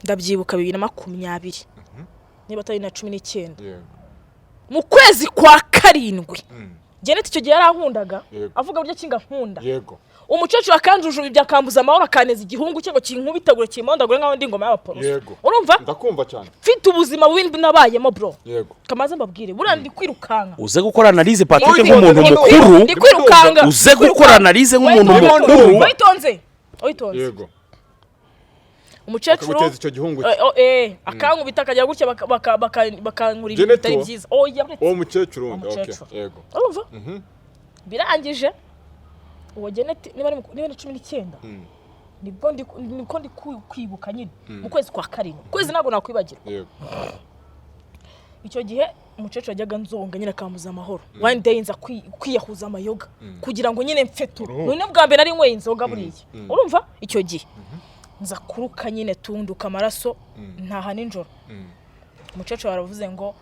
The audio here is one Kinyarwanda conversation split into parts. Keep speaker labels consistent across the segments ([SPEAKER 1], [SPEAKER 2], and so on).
[SPEAKER 1] ndabyibuka 2020 niba atari na 19 mu kwezi kwa karindwi Janet icyo gihe yarankundaga avuga buryo kinga nkunda
[SPEAKER 2] yego
[SPEAKER 1] umucecuru akanjuje ibyakambuza amahoro akaneza igihungu cyo kinkubitagura kimondagura nkaho ndi ngoma y'abapolisi urumva
[SPEAKER 2] ndakumva cyane
[SPEAKER 1] mfite ubuzima bubi nabayemo bro
[SPEAKER 2] yego
[SPEAKER 1] kamaze mbabwire buriya ndi kwirukanga
[SPEAKER 3] uze gukora analyse Patrick nk'umuntu mukuru
[SPEAKER 1] ndi kwirukanga
[SPEAKER 3] uze gukora analyse nk'umuntu mukuru
[SPEAKER 1] witonze
[SPEAKER 2] yego
[SPEAKER 1] umucecuru
[SPEAKER 2] icyo gihungu
[SPEAKER 1] akankubita akajya gutya bakankurira bitari byiza
[SPEAKER 2] uwo mucecuru yego
[SPEAKER 1] urumva birangije uwo Janet niba 19 niko ndi kwibuka nyine mu kwezi kwa karindwi kwezi ntabwo nakwibagirwa icyo gihe umucecuru yajyaga nzonga nyine akambuza amahoro one day nza kwiyahuza amayoga kugira ngo nyine mfeture none bwa mbere ari nkwe inzoga buriye urumva icyo gihe nza kuruka nyine tunduka amaraso ntaha ninjoro umucecuru aravuze ngo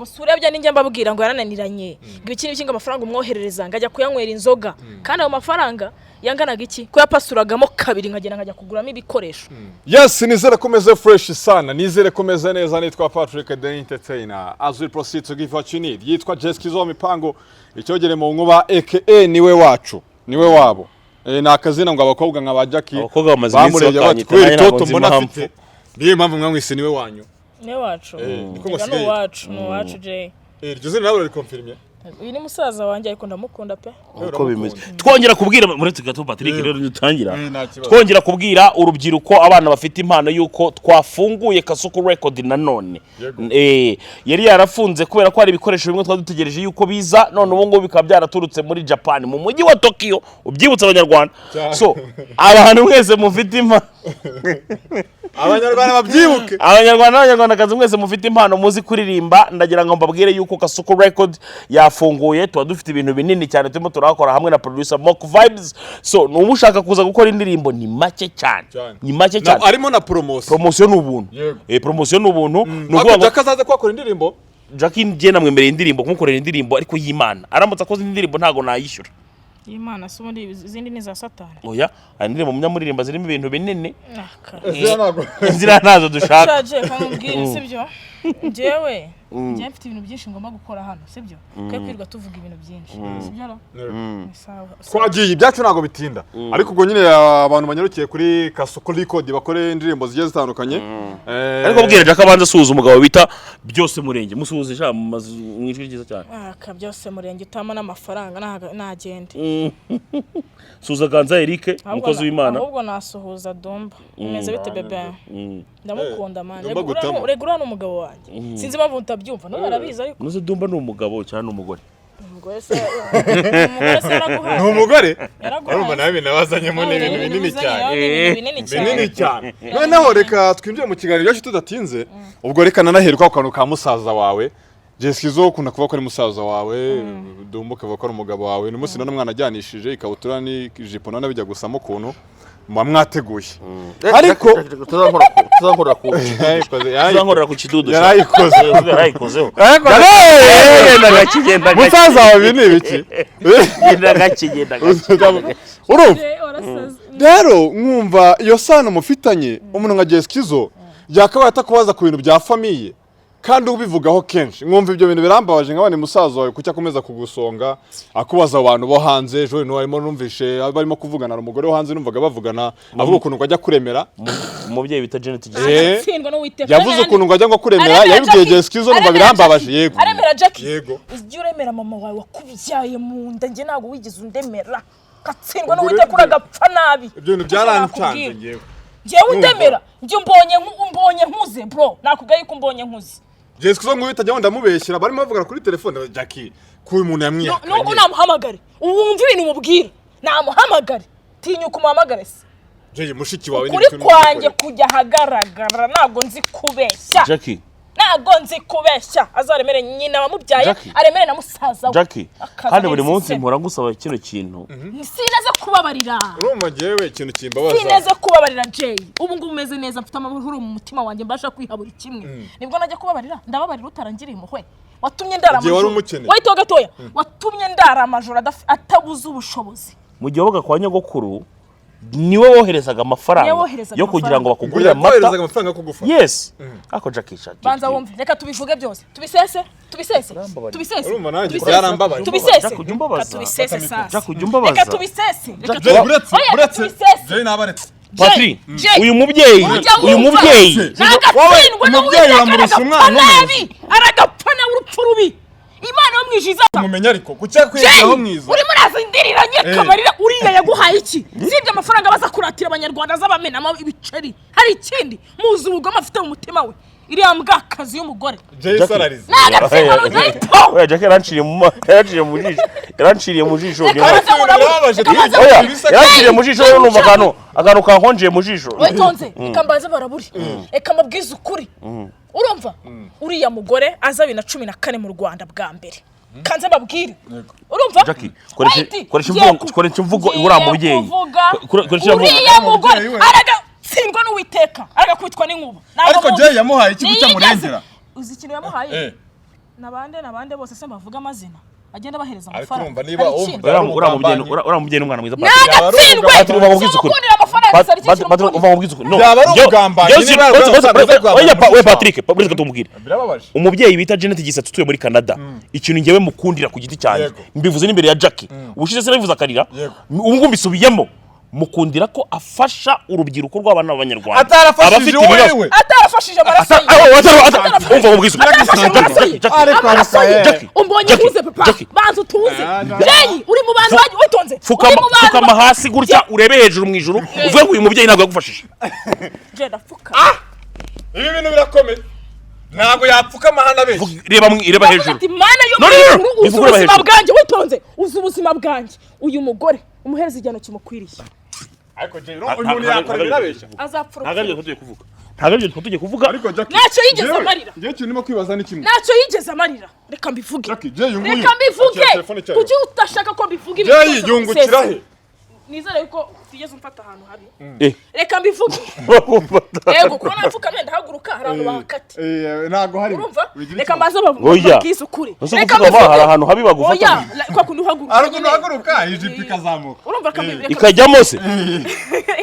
[SPEAKER 1] surebya ninjye mbabwira ngo yarananiranye ngo iki n'ibiki ngo amafaranga umwoherereza ngajya kuyanywera inzoga kandi ayo mafaranga yanganaga iki ko yapasuragamo kabiri nkagenda nkajya kuguramo ibikoresho
[SPEAKER 2] yes nizere komeze fresh sana nizere komeze neza nitwa Patrick the Entertainer as we proceed to give what you need yitwa Jeskizo Mipango icyogere mu nkuba aka niwe wacu niwe wabo na akazina ngo abakobwa nkaba Jackie
[SPEAKER 3] bamureye bakanyita
[SPEAKER 2] toto mbona afite niyo mpamvu mwamwise niwe wanyu
[SPEAKER 1] niwe wacu no wacu je
[SPEAKER 2] iryo zina nabo rikonfirmye
[SPEAKER 1] uyu ni musaza wanjye ariko ndamukunda pe
[SPEAKER 3] uko bimeze twongera kubwira muri tugato Patrick rero dutangira twongera kubwira urubyiruko abana bafite impano yuko twafunguye Kasuku Record nanone yari yarafunze kubera ko hari ibikoresho bimwe twadutegereje yuko biza none ubu ngo bikaba byaraturutse muri Japan mu mujyi wa Tokyo ubyibutsa abanyarwanda so abantu mwese mufite impano
[SPEAKER 2] abanyarwanda babyibuke
[SPEAKER 3] abanyarwandakazi mwese mufite impano muzi kuririmba ndagira ngo mbabwire yuko Kasuku Record yafunguye tuba dufite ibintu binini cyane turimo turakora hamwe na producer Mock Vibes so nubu ushaka kuza gukora indirimbo ni make cyane
[SPEAKER 2] arimo na
[SPEAKER 3] promotion n'ubuntu promotion n'ubuntu
[SPEAKER 2] nuko Jack azaze kwakora indirimbo
[SPEAKER 3] Jackie ngiye namwemerera indirimbo kumukorera indirimbo ariko y'Imana aramutse akoze indirimbo ntago nayishyura
[SPEAKER 1] Imana subundi izindi ni za Satani
[SPEAKER 3] oya andire mu munyamuririmba zirimo ibintu binene zira nazo dushaka
[SPEAKER 1] cyaje kamubwira sibyo jewe njye mfite ibintu byinshi ngomba gukora hano sibyo kwe kwirwa tuvuga ibintu byinshi sibyo ro
[SPEAKER 2] twagiye ibyacu nago bitinda ariko ubwo nyine abantu banyarukiye kuri Kasuku Record bakore indirimbo zigiye zitandukanye
[SPEAKER 3] ariko bwira Jack abanza suhuza umugabo bita byose murenge musuhuze sha mwijwi cyiza cyane
[SPEAKER 1] aka byose murenge utama n'amafaranga nagende
[SPEAKER 3] suhuza Ganza Eric umukozi w'Imana
[SPEAKER 1] ahubwo nasuhuza Domba umeze bite bebe ndamukunda man regura n'umugabo wanjye sinzi impamvu utabyumva no barabizi ariko
[SPEAKER 3] nuze Domba ni umugabo cyane umugore
[SPEAKER 2] ni umugore urumva nawe binabazanyemo n'ibintu binini cyane noneho reka twinjire mu kiganiro cyacu tudatinze ubwo reka nanaheruka ku kantu ka musaza wawe Jeskizo ukunda kuvuga ko ari musaza wawe Domba ukavuga ko ari umugabo wawe n'umunsi none mwana ajyanishije ikabutura n'ijipo none bijya gusamo ukuntu mwateguye ariko
[SPEAKER 3] tuzankora ku kidudu
[SPEAKER 2] yarayikoze
[SPEAKER 3] ndagakigenda
[SPEAKER 2] musaza wawe ni ibiki
[SPEAKER 3] ndagakigenda
[SPEAKER 2] urumva rero mwumva iyo sano mufitanye umuntu nka Jeskizo yakabaye atakubaza ku bintu bya famiye kandi ubivugaho kenshi mwumva ibyo bintu birambabaje nk'abane musaza wawe kucya komeza kugusonga akubaza abantu bo hanze ejo no harimo numvishe barimo kuvugana n'umugore wo hanze numvaga bavugana avuga ukuntu ngo ajya kuremera
[SPEAKER 3] umubyeyi bita Janet
[SPEAKER 2] yavuze ukuntu ngo ajya ngo kuremera yabibwiye Jeskizo numva birambabaje yego
[SPEAKER 1] aremera Jackie yego ujye uremera mama wawe wakubyaye mu nda nge nago wigize undemera katsindwa n'uwite kuragapfa nabi
[SPEAKER 2] ibyo bintu byarancanze ngewe
[SPEAKER 1] ngewe undemera nge mbonye nkuze bro nakugaye ko mbonye nkuze
[SPEAKER 2] Jeskizo ngo bitajya ndamubeshyira barimo bavugana kuri telefone Jackie ko uyu muntu yamwiyakanye
[SPEAKER 1] nuko namuhamagare wumva ibintu umubwira namuhamagare tinyuka umuhamagare se
[SPEAKER 2] Jeye mushiki wawe
[SPEAKER 1] ni kuri kwanjye kujya hagaragara nago nzi kubeshya
[SPEAKER 3] Jackie
[SPEAKER 1] nago nzi kubeshya azaremere nyina wamubyaye aremere na musaza
[SPEAKER 3] Jackie kandi buri munsi mpora ngusaba kino kintu
[SPEAKER 1] sinaze kubabarira
[SPEAKER 2] urumva jewe ikintu kimbabaza
[SPEAKER 1] sinaze kubabarira Jay ubu ngubu umeze neza mfite amahoro mu mutima wanjye mbasha kwihabura kimwe nibwo najya kubabarira ndababarira utarangiriye umuhwe watumye ndara amajoro wahita gatoya watumye ndara amajoro atabuza ubushobozi
[SPEAKER 3] mu gihe woga kwa nyogokuru niwe woherezaga amafaranga yo kugira ngo bakugurire amata yes ako Jackie
[SPEAKER 1] banza wumve reka tubivuge byose tubisese
[SPEAKER 2] urumva nanjye byarambabaje
[SPEAKER 1] tubisese sasa
[SPEAKER 3] Jackie ujya umbabaza
[SPEAKER 1] reka tubisese
[SPEAKER 2] buretse Jay nabaretse
[SPEAKER 3] Patri uyu mubyeyi
[SPEAKER 1] nagatsindwa
[SPEAKER 2] umubyeyi uramurusha umwana
[SPEAKER 1] aragapana urupfu rubi Imana yo mwishiza
[SPEAKER 2] mumenya ariko kucyakwiraho mwiza
[SPEAKER 1] urimo urazindiriranye kabarira uriya yaguhaye iki sibye amafaranga baza kuratira abanyarwanda z'abamenamo ibiceri hari ikindi muzi ubugoma afite mu mutima we iriya mbwakazi y'umugore
[SPEAKER 2] Jay salarize
[SPEAKER 3] oya Jackie yaranciriye mu jisho yaranciriye mu jisho numva akantu kankonjeye mu jisho
[SPEAKER 1] witonze ikambaza baraburi eka mabwiza ukuri urumva uriya mugore aza 2014 mu Rwanda bwa mbere kanze babwire urumva
[SPEAKER 3] Jackie koresha imvugo ura mubyeyi
[SPEAKER 1] uriya mugore aragatsindwa n'uwiteka aragakwitwa n'inkuba
[SPEAKER 2] ariko Jay yamuhaye iki cyamurengera
[SPEAKER 1] uzi ikintu yamuhaye nabande bose se bavuga amazina agenda bahereza amafaranga
[SPEAKER 2] niba
[SPEAKER 3] ura mubyeyi n'umwana mwiza
[SPEAKER 1] Patri uva mubwiza ukuri
[SPEAKER 3] uva mubwiza ukuri
[SPEAKER 2] byaba ari ubugambanyi
[SPEAKER 3] we Patrick reka tumubwire umubyeyi bita Janet Gisatsi utuye muri Canada ikintu ngewe mukundira ku giti cyanjye mbivuze n'imbere ya Jackie ubushize se nabivuze akarira ubu mbisubiyemo mukundira ko afasha urubyiruko rw'abana b'abanyarwanda
[SPEAKER 2] atarafashije wewe
[SPEAKER 1] atarafashije amaraso
[SPEAKER 3] umva mubwiza
[SPEAKER 1] Jackie umbonye uze papa banza utuze Jay uri mu bantu witonze
[SPEAKER 3] fukama hasi gutya urebe hejuru mu ijuru uvuye ngo uyu mubyeyi ntabwo yagufashije
[SPEAKER 1] Jay ndapfuka
[SPEAKER 2] ibi bintu birakomeye ntabwo yapfuka amahana benshi
[SPEAKER 3] reba hejuru
[SPEAKER 1] Imana yo mu ijuru uzi ubuzima bwanjye witonze uzi ubuzima bwanjye uyu mugore umuhereza igihano kimukwiriye
[SPEAKER 2] ariko Jay umuntu yakora birabeshya
[SPEAKER 1] azapfura
[SPEAKER 3] ntabwo tugiye kuvuga
[SPEAKER 2] ariko Jackie
[SPEAKER 1] ntacyo yigeze amarira
[SPEAKER 2] ngiye kintu nimo kwibaza ni kimwe
[SPEAKER 1] ntacyo yigeze amarira reka mbivuge
[SPEAKER 2] Jackie Jay yunguye
[SPEAKER 1] reka mbivuge kuki utashaka ko mbivuge ibi
[SPEAKER 2] Jay yungukira he
[SPEAKER 1] nizere yuko tigeze umfata ahantu habi reka mbivuge yego kuko napfuka menda haguruka hari abantu bahakati
[SPEAKER 2] ntago hari
[SPEAKER 1] urumva reka maze babwiza ukuri
[SPEAKER 3] reka mbivuge hari ahantu habi bagufata
[SPEAKER 1] oya kwa kundi uhaguruka
[SPEAKER 2] ariko uhaguruka ijipo ikazamuka
[SPEAKER 1] urumva
[SPEAKER 3] ikajyamo se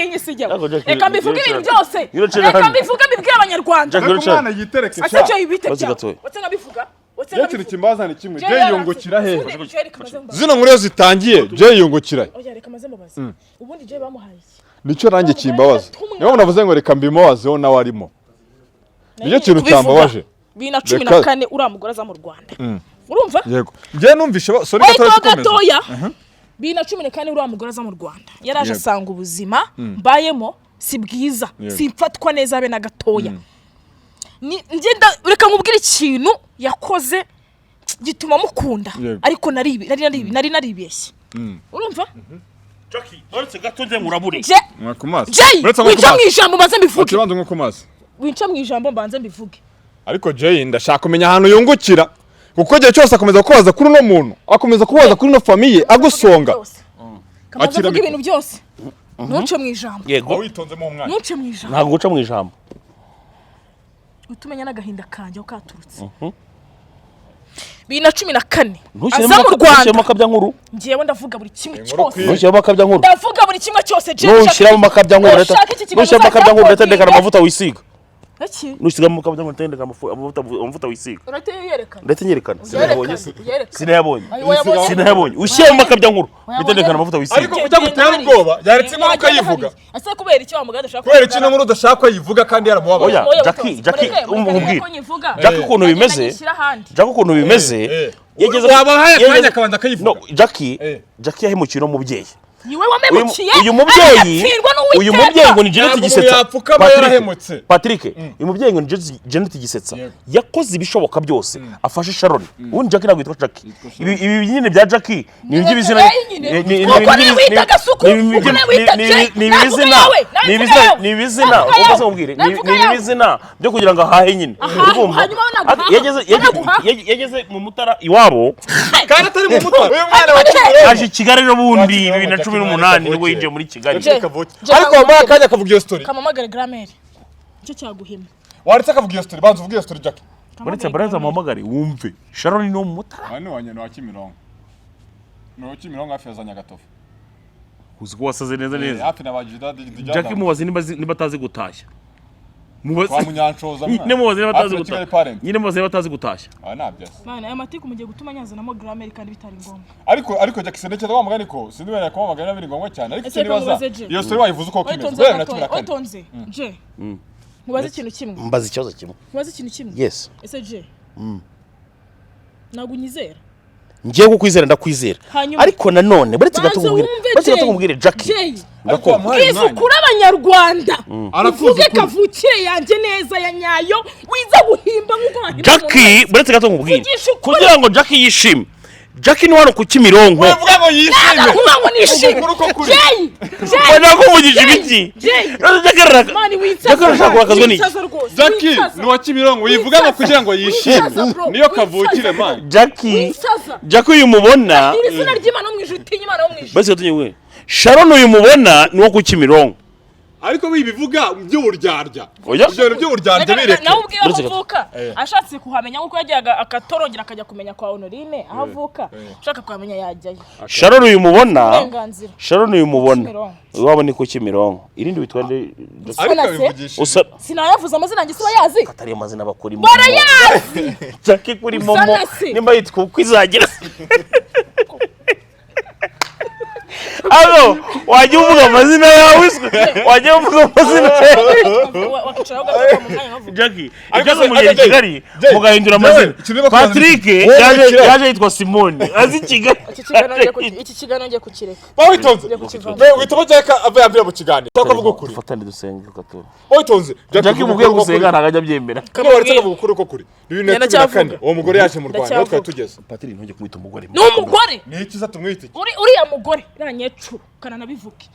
[SPEAKER 1] inyisijya reka mbivuge ibintu byose reka mbivuge bibwira abanyarwanda
[SPEAKER 2] reka umwana yitereke
[SPEAKER 1] asa cyo yibite byawe watse ngabivuga
[SPEAKER 2] Jay kimbaza ni kimwe Jay yungukira he zino nkuru zitangiye Jay yungukira
[SPEAKER 1] oya reka maze mubaze ubundi Jay bamuhaye
[SPEAKER 2] nicyo range kimbabaza niyo navuze ngo reka mbimubazeho nawe arimo nicyo kintu cyambabaje
[SPEAKER 1] 2014 uramugora za mu Rwanda urumva
[SPEAKER 2] yego Jay numvishe sorry
[SPEAKER 1] gatoya 2014 uramugora za mu Rwanda yaraje asanga ubuzima mbayemo si bwiza simfatwa neza abe na gatoya ngenda reka nkubwire ikintu yakoze gituma mukunda ariko nari naribeshye urumva
[SPEAKER 3] Jackie uretse gato nze ngurabure
[SPEAKER 2] mwakumaza
[SPEAKER 1] winca mu ijambo mbanze mbivuge
[SPEAKER 2] kibanza nkukumaza
[SPEAKER 1] winca mu ijambo mbanze mbivuge
[SPEAKER 2] ariko Jay ndashaka kumenya ahantu yungukira kuko gihe cyose akomeza kubaza kuri no muntu akomeza kubaza kuri no famille agusonga
[SPEAKER 1] kamaze kuvuga ibintu byose ntuce mu ijambo
[SPEAKER 3] yego
[SPEAKER 2] witonzemo umwana
[SPEAKER 1] ntuce mu ijambo
[SPEAKER 3] ntabwo guca mu ijambo
[SPEAKER 1] utumenya n'agahinda kanjye aho katurutse 2014 aza mu Rwanda
[SPEAKER 3] makabya nkuru
[SPEAKER 1] ngiyewe ndavuga buri kimwe cyose
[SPEAKER 3] ntushyiramo makabya nkuru
[SPEAKER 1] ndavuga buri kimwe cyose
[SPEAKER 3] ntushyiramo makabya nkuru ntushyiramo makabya nkuru ndetse amavuta wisiga nusigamo makabya nkuru ndetse amavuta wisiga ndetse nyerekana sinayabonye ushyiramo makabya nkuru ndetse amavuta wisiga
[SPEAKER 2] ariko ujya gutera ubwoba yaretse inkuru kayivuga
[SPEAKER 1] ase kubera iki wa muganda ushaka
[SPEAKER 2] kubera iki nkuru udashaka yivuga kandi yaramubabaye
[SPEAKER 3] oya Jackie umubwire Jackie ukuntu bimeze Jackie ukuntu bimeze
[SPEAKER 2] wabahaye akanya akabanza akayivuga
[SPEAKER 3] Jackie yahemukiye no mubyeyi
[SPEAKER 1] niwe wamemukiye
[SPEAKER 3] uyu mubyeyi ngo ni Janet Gisetsa Patrick uyu mubyeyi ngo ni Janet Gisetsa yakoze ibishoboka byose afashe Sharon ubundi Jackie ntabwo yitwa Jackie ibi nyine bya Jackie ni iby'ibizina ni ibizina uko mubwire ni ibizina byo kugira ngo ahahe nyine yageze mu Mutara iwabo
[SPEAKER 2] kandi atari mu Mutara uyu mwana wa Kigali
[SPEAKER 3] aje Kigali no bundi 2018 nibwo yinjiye muri Kigali
[SPEAKER 2] ariko wamuha akanya akavuga iyo story
[SPEAKER 1] kamamagare grammaire icyo cyaguhima
[SPEAKER 2] waretse akavuga iyo story banza uvuge iyo story Jackie
[SPEAKER 3] baretse baraza mamagare wumve Sharon no mu Mutara
[SPEAKER 2] hano wanye no Kimironko no Kimironko hafi ya Nyagatovu
[SPEAKER 3] uzi ko wasaze neza neza
[SPEAKER 2] hafi na bagida
[SPEAKER 3] Jackie mubaze niba atazi gutashya
[SPEAKER 2] kwa munyanshoza
[SPEAKER 3] nyine mubaze niba atazi gutashya nyine mubaze niba atazi gutashya
[SPEAKER 2] nabyase
[SPEAKER 1] mana aya matiku mugiye gutuma nyazanamo grammaire kandi bitari ngombwa
[SPEAKER 2] ariko Jackie Seneke twamugani ko sindi wera ko magana biri ngombwa cyane ariko se nibaza iyo story wayivuze uko kimeze bera natumira kandi
[SPEAKER 1] otonze je mubaze ikintu kimwe
[SPEAKER 4] mbaza ikibazo kimwe
[SPEAKER 1] mubaze ikintu kimwe
[SPEAKER 4] yes
[SPEAKER 1] ese je ntabwo unyizera
[SPEAKER 4] ngiye kukwizera ndakwizera ariko nanone buretse gato kumubwire Jackie
[SPEAKER 1] Yesu kuri abanyarwanda uvuge kavukire yanjye neza ya nyayo wiza guhimba nkuko wahimba
[SPEAKER 3] Jackie buretse gato kumubwire kugira ngo Jackie yishime Jackie ni hano ku Kimironko
[SPEAKER 2] uvuga ngo yishime
[SPEAKER 1] uvuga ngo nishime
[SPEAKER 3] Jay nako mugije ibiki Jackie arashaka akazwe ni
[SPEAKER 2] Jackie ni wa Kimironko yivuga ngo kugira ngo yishime niyo kavukire man
[SPEAKER 3] Jackie uyu mubona
[SPEAKER 1] izina ry'Imana mu ijuru tinyimana mu ijuru
[SPEAKER 3] base gato Sharon uyu mubona ni wo ku Kimironko
[SPEAKER 2] ariko bibivuga by'uburyarya
[SPEAKER 3] oya
[SPEAKER 2] ibyo by'uburyarya bireke
[SPEAKER 1] nawe ubwiye avuka ashatse kuhamenya nkuko yagiyaga akatorongera akajya kumenya kwa Honorine aho avuka ushaka kuhamenya yajyayo
[SPEAKER 3] Sharon uyu mubona wabo ni ku Kimironko irindi witwa
[SPEAKER 1] sinayavuze amazina yanjye siba yazi
[SPEAKER 3] atari amazina bakuri
[SPEAKER 1] mu barayazi
[SPEAKER 3] Jackie kuri momo nimba yitwa uko izagira Alo, wajya uvuga amazina yawe wajya uvuga amazina Jackie, ikaze mugera Kigali mugahindura amazina Patrick yaje yitwa Simone azi Kigali
[SPEAKER 1] iki kiganiro ngiye kukireka
[SPEAKER 2] witonze witamo Jackie ava yambira mu kiganiro twakavuga ukuri
[SPEAKER 3] fatane dusenge gato
[SPEAKER 2] witonze
[SPEAKER 3] Jackie mubwiye gusenga nagajya byemera
[SPEAKER 2] waretse kuvuga ukuri ko kuri 2014 uwo mugore yaje mu Rwanda aho twatugeze
[SPEAKER 3] Patrick ntujye kumwita umugore
[SPEAKER 1] ni umugore
[SPEAKER 2] ni iki zatumwita
[SPEAKER 1] uriya mugore ranyecuru kana nabivuke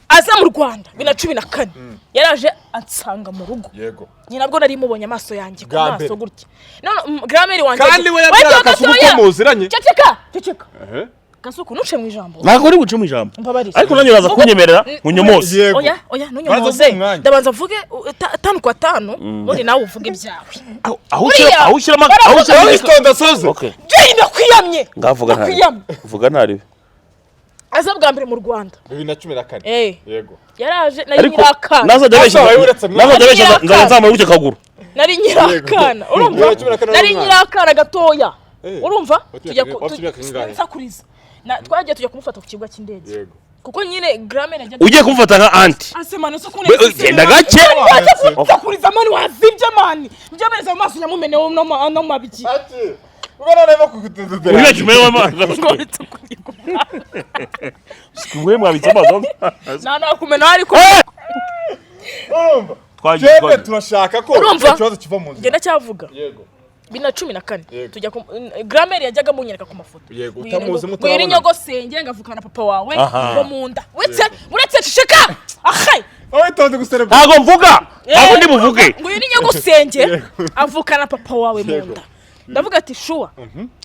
[SPEAKER 1] aza mu Rwanda 2014 yaraje ansanga mu rugo
[SPEAKER 2] yego
[SPEAKER 1] ni nabwo nari mubonye amaso yanjye ku maso gutya none grammaire wanjye
[SPEAKER 2] kandi we yabyara kasuko muziranye
[SPEAKER 1] ceceka kasuko nuce mu ijambo
[SPEAKER 3] nako uri guce mu ijambo ariko nanyo uraza kunyemerera munyomose
[SPEAKER 1] oya nunyomose ndabanza mvuge 5 kwa 5 none nawe uvuge ibyawe
[SPEAKER 3] aho ushyira
[SPEAKER 2] istonda soze
[SPEAKER 1] je ndakwiyamye
[SPEAKER 3] vuga ntari
[SPEAKER 1] aza bwa mbere mu Rwanda
[SPEAKER 2] 2014 yego
[SPEAKER 1] yaraje nari nyirakana
[SPEAKER 3] naza dabesha nzama gutya kaguru
[SPEAKER 1] nari nyirakana urumva nari nyirakana gatoya urumva tujya sakuriza twagiye tujya kumufata ku kibuga cy'indege
[SPEAKER 2] yego
[SPEAKER 1] kuko nyine grammaire najya
[SPEAKER 3] ugiye kumufata nka anti
[SPEAKER 1] asemana so kuneza
[SPEAKER 3] genda gake
[SPEAKER 1] sakuriza mani wazibye mani njye bereza mu maso nyamumene wo no mabiki
[SPEAKER 2] ubona reba kugutundura
[SPEAKER 3] uriya kimewe amazi sikwe mwabitse amazi
[SPEAKER 1] nana kumena ariko
[SPEAKER 2] twagiye turashaka ko ikibazo kiva mu nzira
[SPEAKER 1] ngenda cyavuga
[SPEAKER 2] yego
[SPEAKER 1] 2014 tujya grammaire yajyaga munyereka ku mafoto
[SPEAKER 2] yego utamuzi mutarabona
[SPEAKER 1] ngwiri nyogosenge ngavukana papa wawe ngo munda uretse cisheka ahay
[SPEAKER 2] witonze guserebya
[SPEAKER 3] ntago mvuga ntago ndi buvuge
[SPEAKER 1] ngwiri nyogosenge avukana papa wawe munda ndavuga ati shuwa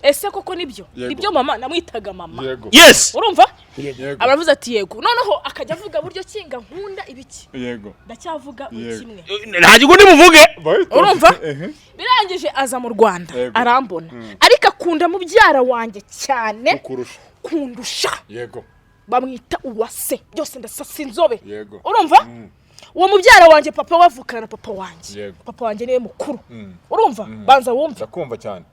[SPEAKER 1] ese koko nibyo mama namwitaga mama
[SPEAKER 3] yes
[SPEAKER 1] urumva abavuze ati yego noneho akajya avuga buryo kinga nkunda ibiki
[SPEAKER 2] yego
[SPEAKER 1] ndacyavuga kimwe
[SPEAKER 3] ntago ndi buvuge
[SPEAKER 1] urumva birangije aza mu Rwanda arambona ariko akunda mubyara wanjye cyane kundusha
[SPEAKER 2] yego
[SPEAKER 1] bamwita uwase byose ndasasa inzobe urumva uwo mubyara wanjye papa wavukana papa wanjye niwe mukuru urumva banza wumva
[SPEAKER 2] ndakumva cyane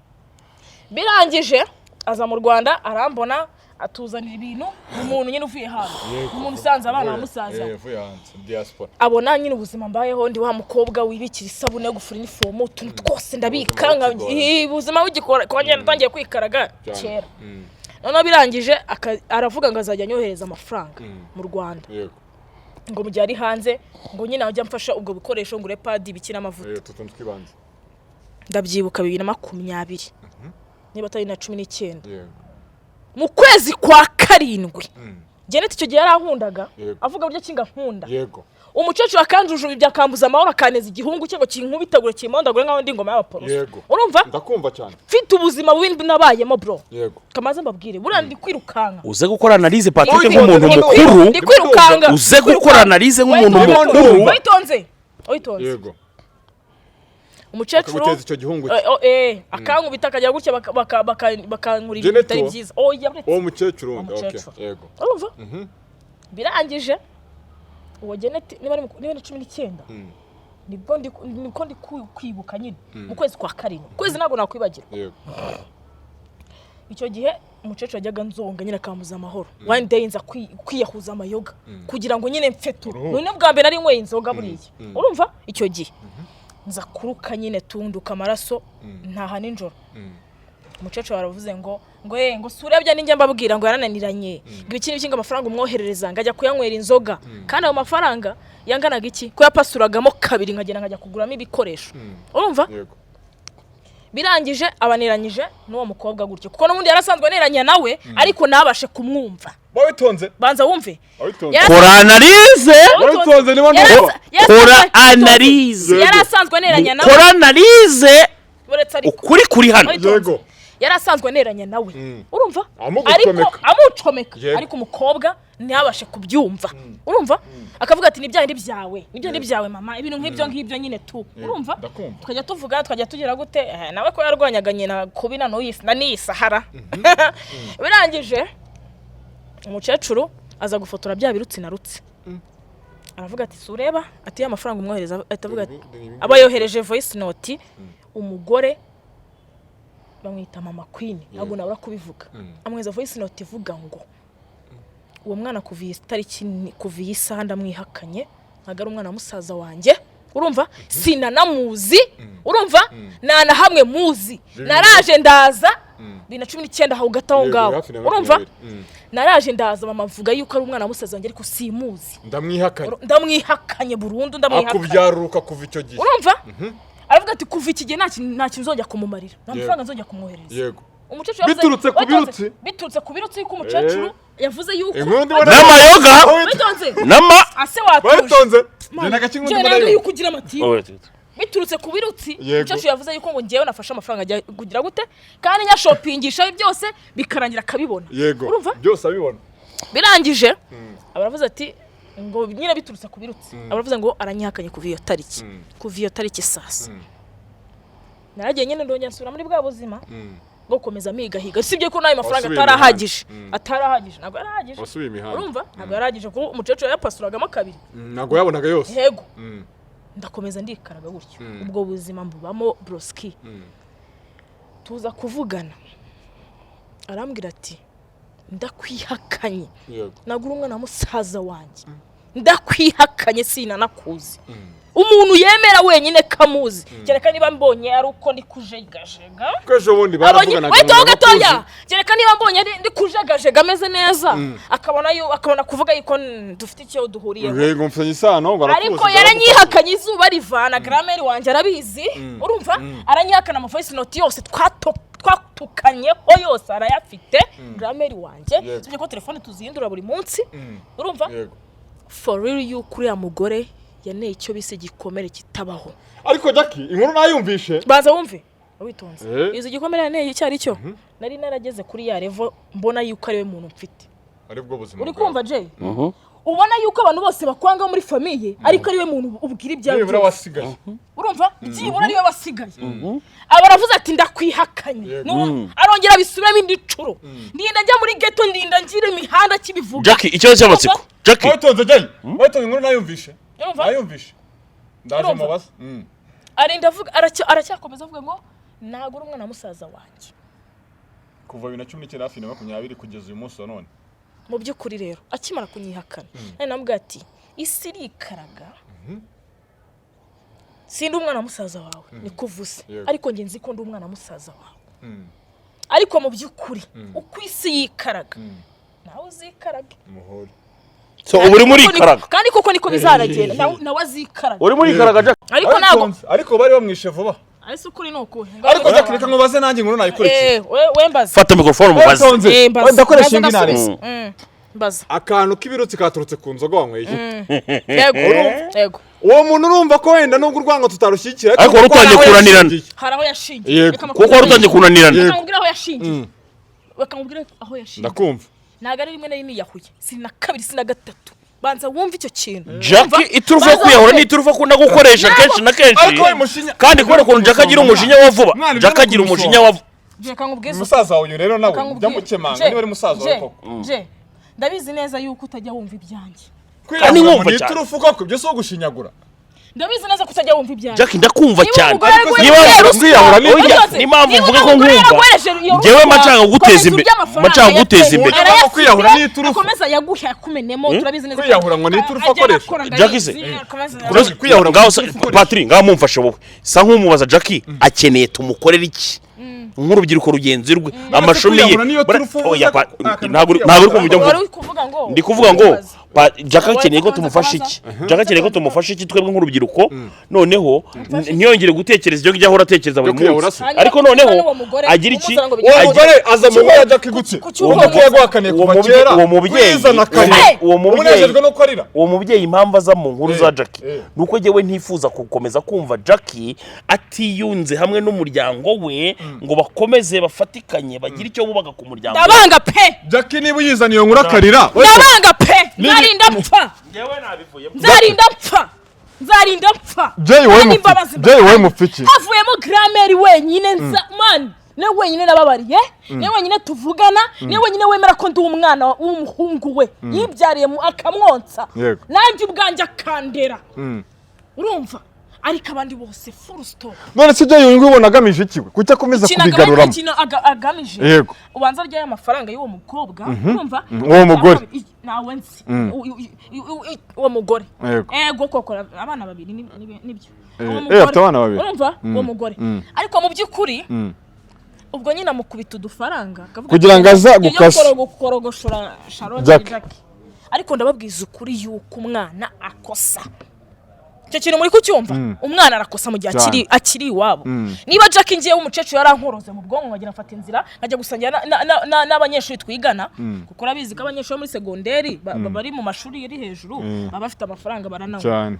[SPEAKER 1] birangije aza mu Rwanda arambona atuzanira ibintu umuntu nyine uvuye hanze umuntu usanze abana bamusaza
[SPEAKER 2] uvuye hanze diaspora
[SPEAKER 1] abona nyine ubuzima mbayeho ndi wa mukobwa wibikira isabune yo gufura inifomo utuntu twose ndabika ubuzima bugikora kongera natangiye kwikaraga kera noneho birangije aravuga ngo azajya anyohereza amafaranga mu Rwanda ngo mu gihe ari hanze ngo nyine ajya mfasha ubwo bikoresho ngure padi bikina amavuta
[SPEAKER 2] tutuntu twibanze
[SPEAKER 1] ndabyibuka 2020 niba atari na 19 mu kwezi kwa 7 Janet icyo gihe yarankundaga avuga buryo kinga nkunda umucecuru akanjuje byakambuza amahoro akaneza igihungu cyo kinkubitagure kimondagure nkaho ndi ngoma y'abapolisi urumva
[SPEAKER 2] ndakumva cyane
[SPEAKER 1] mfite ubuzima bubi nabayemo bro kamaze mbabwire burandi ndi kwirukanga
[SPEAKER 3] uze gukora analyse Patrick nk'umuntu mukuru
[SPEAKER 1] ndi kwirukanga
[SPEAKER 3] uze gukora analyse nk'umuntu mukuru
[SPEAKER 1] witonze yego umucecuru
[SPEAKER 2] icyo gihungu
[SPEAKER 1] akankubita akajya gutya bakankura ibintu bitari byiza
[SPEAKER 2] uwo mucecuru yego
[SPEAKER 1] urumva birangije uwo Janet niba ari 19 nibwo ndi kwibuka nyine mu kwezi kwa karindwi kwezi ntabwo nakwibagira icyo gihe umucece wajyaga nzonga nyine akamuza amahoro one day nza kwiyahuza amayoga kugira ngo nyine mfetura none bwa mbere ari nkwe inzoga buriye urumva icyo gihe nza kuruka nyine tunduka amaraso ntaha ninjoro umucece waravuze ngo surebye ninjye mbabwira ngo yarananiranye ngo iki n'ibiki amafaranga umwoherereza ngajya kuyanywera inzoga kandi ayo mafaranga yanganaga iki ko yapasuragamo kabiri nkajya kuguramo ibikoresho urumva birangije abaniranyije n'uwo mukobwa gutyo kuko n'ubundi yarasanzwe aneranya nawe ariko nabashe kumwumva
[SPEAKER 2] wabitonze
[SPEAKER 1] banza wumve
[SPEAKER 3] kora analyse
[SPEAKER 2] wabitonze niba
[SPEAKER 3] kora analyse
[SPEAKER 1] yarasanzwe aneranya nawe
[SPEAKER 3] kora analyse ukuri kuri hano
[SPEAKER 2] yego
[SPEAKER 1] yarasanzwe aneranya nawe urumva ariko amucomeka ariko umukobwa ntiyabashe kubyumva urumva akavuga ati nibyo ndi byawe mama ibintu nk'ibyo nyine tu urumva tukajya tuvuga tukajya tugira gute nawe ko yarwanyaga nyina kubina na n'isahara birangije umucecuru aza gufotora bya birutsi na rutsi aravuga ati sureba ati amafaranga umwohereza atavuga ati abayohereje voice note umugore bamwita mama Queen ntabwo nabura kubivuga amweza voice note ivuga ngo uwo mwana kuviye tariki kuviye isaha ndamwihakanye ntago ari umwana musaza wanjye urumva sinanamuzi urumva nana hamwe muzi naraje ndaza 2019 aho gataho ngaho urumva naraje ndaza mama mvuga yuko ari umwana musaza wanjye ariko simuzi ndamwihakanye burundu ndamwihakanye
[SPEAKER 2] akubyaruka kuva icyo gihe
[SPEAKER 1] urumva aravuga ati kuva iki gihe nta kintu nzongera kumumarira nta mafaranga nzongera kumwohereza
[SPEAKER 2] yego
[SPEAKER 1] umucecuru biturutse ku birutsi yuko umucecuru yavuze yuko
[SPEAKER 3] n'amayoga
[SPEAKER 1] ase watonze
[SPEAKER 2] nagakingundi
[SPEAKER 1] yuko ugira amatiyo biturutse ku birutsi umucecuru yavuze yuko ngo ngewe nafashe amafaranga ajya kugira gute kandi nya shoppingisha byose bikarangira akabibona
[SPEAKER 2] urumva byose abibona
[SPEAKER 1] birangije abaravuze ati ngo nyine biturutse ku birutsi abaravuze ngo aranyihakanye kuva iyo tariki sasa naragiye nyine ndongera nsubira muri bwa buzima bwo gukomeza migahiga sibye ko nayo mafaranga atarahagije ntabwo yarahagije urumva ntabwo yarahagije ko umucecuru yapasuragamo kabiri
[SPEAKER 2] ntabwo yabonaga yose
[SPEAKER 1] yego ndakomeza ndikaraga gutyo ubwo buzima mbubamo broski tuza kuvugana arambwira ati ndakwihakanye nagura umwana musaza wanjye ndakwihakanye sinanakuzi umuntu yemera wenyine kamuzi kereka niba mbonye ari uko ndi kujegajega
[SPEAKER 2] kwejo bundi baravugana
[SPEAKER 1] gatoya kereka niba mbonye ndi kujegajega ameze neza akabona kuvuga yuko dufite icyo duhuriyeho
[SPEAKER 2] yego mfanye isano ngo arakuzi
[SPEAKER 1] ariko yaranyihakanye izuba rivana grammaire wanje arabizi urumva aranyihakana ama voice note yose twatukanyeho yose arayafite grammaire wanje tujye ko telefone tuzihindura buri munsi urumva for real you kuri ya mugore yaneye icyo bise gikomere kitabaho
[SPEAKER 2] ariko Jackie inkuru nayumvishe
[SPEAKER 1] baza wumve witonze izo gikomere yaneye icyo ari cyo nari narageze kuri ya level mbona yuko ari we muntu mfite
[SPEAKER 2] aribwo buzima
[SPEAKER 1] uri kumva Jay ubona yuko abantu bose bakwanga muri famille ariko ari we muntu ubwira ibyawe
[SPEAKER 2] niba wasigaye
[SPEAKER 1] urumva ikibura ari we wasigaye abaravuze ati ndakwihakanye arongera bisubiramo indi curo ndinda njya muri ghetto ndinda ngire imihanda kibivuga
[SPEAKER 3] Jackie icyo cy'amatsiko Jackie
[SPEAKER 2] watonze Jay watonze inkuru nayumvishe ayumvishe ndaje mubasa
[SPEAKER 1] arinda avuga aracyakomeza avuga ngo nagura umwana musaza wanjye
[SPEAKER 2] kuva 2019 hafi na 20 kugeza uyu munsi none
[SPEAKER 1] mu byukuri rero akimara kunyihakana nari namubwiye ati isi rikaraga sindi umwana musaza wawe nikuvuze ariko nge nzi ko ndi umwana musaza wawe ariko mu byukuri uko isi yikaraga nawe uzikaraga
[SPEAKER 2] muhori
[SPEAKER 3] so uri muri karaga
[SPEAKER 1] kandi koko niko bizaragenda nawe azikaraga
[SPEAKER 3] uri muri karaga Jackie
[SPEAKER 1] ariko nago
[SPEAKER 2] ariko bari bamwishe vuba
[SPEAKER 1] ariko ukuri nukuhe
[SPEAKER 2] ariko Jackie reka nkubaze nanjye inkuru nayikurikiye
[SPEAKER 1] wembaza
[SPEAKER 3] fata microphone mubaze
[SPEAKER 2] ndakoresha inginares
[SPEAKER 1] mbaza
[SPEAKER 2] akantu k'ibirutsi katurutse ku nzoga wanyweye
[SPEAKER 1] yego
[SPEAKER 2] uwo muntu urumva ko wenda nubwo urwango tutarushyikira
[SPEAKER 3] ariko rutangiye kunanirana
[SPEAKER 1] hari aho yashingiye
[SPEAKER 3] kuko rutangiye kunanirana
[SPEAKER 1] bakamubwira aho yashingiye bakamubwira aho yashingiye
[SPEAKER 2] ndakumva
[SPEAKER 1] ntago ari rimwe na rimwe yahuye si na kabiri si na gatatu banza wumva icyo kintu
[SPEAKER 3] Jackie ituruva kwiyahura n'ituruva kuna gukoresha kenshi na kenshi kandi kubera ukuntu Jackie agira umujinya wa vuba Jackie agira umujinya wa vuba
[SPEAKER 1] je kangubwiza
[SPEAKER 2] musaza wawe rero nawe ndamukemanga niba ari musaza wawe koko
[SPEAKER 1] ndabizi neza yuko utajya wumva ibyanjye
[SPEAKER 3] kandi nkumva
[SPEAKER 2] ni
[SPEAKER 3] cyane
[SPEAKER 2] turufu koko byo so gushinyagura
[SPEAKER 1] ndabizi neza ko utajya wumva ibyanjye
[SPEAKER 3] Jackie ndakumva cyane
[SPEAKER 2] kwiyahura
[SPEAKER 3] n'impamvu mvuga ko nkumva njyewe macanga guteza imbere macanga guteza imbere
[SPEAKER 2] kwiyahura ni turufu
[SPEAKER 1] akomeza yagushya kumenemo turabizi neza
[SPEAKER 2] kwiyahura ngo ni turufu akoresha
[SPEAKER 3] Jackie se kwiyahura ngaho Patrick ngaho mumfashe wowe sa nk'umubaza Jackie akeneye tumukorera iki nk'urubyiruko rugenzi rwe amashumi ye ntabwo uri kumva ngo ndi kuvuga ngo Jackie akeneye ko tumufasha iki Jackie akeneye ko tumufasha iki twebwe nk'urubyiruko noneho ntiyongere gutekereza ibyo ngijya ahora atekereza buri munsi ariko noneho agira iki
[SPEAKER 2] uwo mugore aza mu bwa Jackie gutse uwo mugore yagwakaniye kuva kera
[SPEAKER 3] uwo mubyeyi impamvu aza mu nkuru za Jackie nuko jewe ntifuza gukomeza kumva Jackie atiyunze hamwe n'umuryango we ngo bakomeze bafatikanye bagira icyo bubaka ku muryango
[SPEAKER 1] ndabanga pe
[SPEAKER 2] Jackie niba uyizaniye nkuru akarira
[SPEAKER 1] ndabanga pe nzarinda mpfa nzarinda mpfa
[SPEAKER 2] Jay wowe mupfiki
[SPEAKER 1] havuyemo grammaire wenyine man ne wenyine nababariye ne wenyine tuvugana ne wenyine wemera ko ndi umwana w'umuhungu we yibyariye mu akamwonsa nanjye ubwanjye akandera urumva ariko abandi bose full stop
[SPEAKER 2] none se Jay ngo ubona agamije iki kuki akomeza kubigaruramo
[SPEAKER 1] agamije
[SPEAKER 2] yego
[SPEAKER 1] ubanza rya amafaranga y'uwo mukobwa urumva
[SPEAKER 2] uwo mugore
[SPEAKER 1] nawe nzi uwo mugore ego koko abana babiri nibyo
[SPEAKER 2] afite abana babiri
[SPEAKER 1] urumva uwo mugore ariko mu by'ukuri ubwo nyina mukubita udufaranga
[SPEAKER 2] kugira ngo aza gukasa
[SPEAKER 1] gukorogoshora Jackie ariko ndababwiza ukuri yuko umwana akosa icyo kintu muri kucyumva umwana arakosa mu gihe akiri iwabo niba Jackie ngiye w'umucecuru yarankoroze mu bwonko nkagira mfata inzira nkajya gusangira n'abanyeshuri twigana kuko urabizi ko abanyeshuri muri segonderi bari mu mashuri yari hejuru baba bafite amafaranga baranawe
[SPEAKER 2] cyane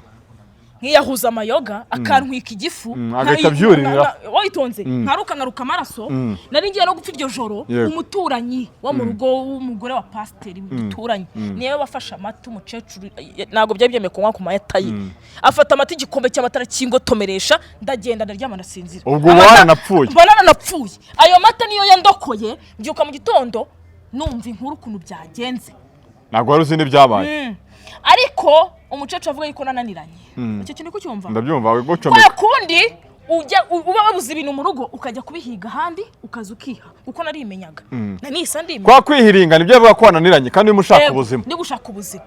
[SPEAKER 1] nkiyahuza amayoga akantwika igifu
[SPEAKER 2] agahita byurira
[SPEAKER 1] wayitonze nkaruka amaraso nari ngiye no gupfa iryo joro umuturanyi wo mu rugo w'umugore wa pasiteri umuturanyi niyo bafasha amata umucecuru ntago byari byemeye kunywa ku mayata ye afata amata igikombe cy'amatara kingotomeresha ndagenda ndaryama ndasinzira
[SPEAKER 2] ubwo wanapfuye
[SPEAKER 1] ayo mata niyo yandokoye mbyuka mu gitondo numva inkuru ukuntu byagenze
[SPEAKER 2] ntago wari uzi n'ibyabaye
[SPEAKER 1] ariko umucecuru avuga yuko nananiranye icyo kintu kucyumva
[SPEAKER 2] ndabyumva we gocomeka
[SPEAKER 1] kwa kundi uba wabuze ibintu mu rugo ukajya kubihiga handi ukaza ukiha kuko narimenyaga nanisa ndime
[SPEAKER 2] kwa kwihiringa nibyo avuga ko wananiranye kandi mushaka ubuzima
[SPEAKER 1] ndi gushaka ubuzima